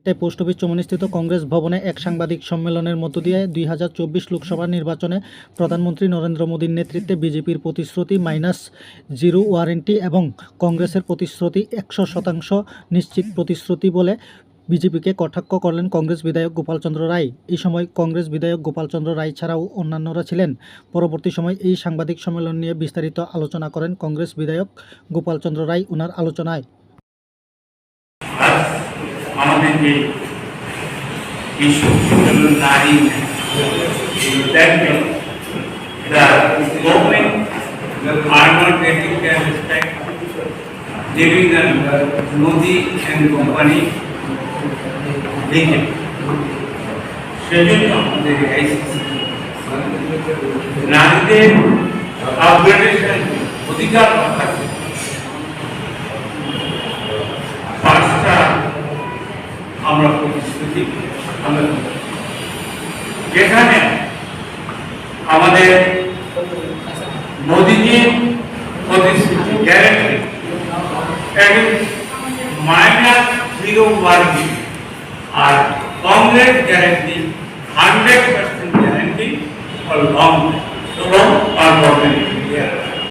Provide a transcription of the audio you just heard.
তাই post office চৌমুহনীস্থিত Congress ভবনে এক সাংবাদিক সম্মেলনের মধ্য দিয়ে 2024 লোকসভা নির্বাচনে প্রধানমন্ত্রী নরেন্দ্র মোদীর নেতৃত্বে বিজেপির প্রতিশ্রুতি -0 ওয়ারেন্টি এবং কংগ্রেসের প্রতিশ্রুতি 100% নিশ্চিত প্রতিশ্রুতি বলে বিজেপিকে কটাক্ষ করলেন কংগ্রেস বিধায়ক গোপালচন্দ্র রায়। এই সময় কংগ্রেস বিধায়ক গোপালচন্দ্র রায় ছাড়াও অন্যান্যরা ছিলেন। পরবর্তী সময় এই সাংবাদিক সম্মেলন নিয়ে বিস্তারিত আলোচনা করেন কংগ্রেস বিধায়ক গোপালচন্দ্র রায়। ওনার আলোচনায় আমাদের যে নারী মোদি অ্যান্ড কোম্পানি সেজন্য আমাদের নারীদের আপগ্রেডেশন অধিকার রক্ষার্থে পাঁচটা আমরা প্রতিশ্রুতি যেখানে আমাদের মোদীজির প্রতিশ্রুতি গ্যারেন্টি -0 ওয়ারেন্টি আর Congress guarantee 100% guarantee for long permanent.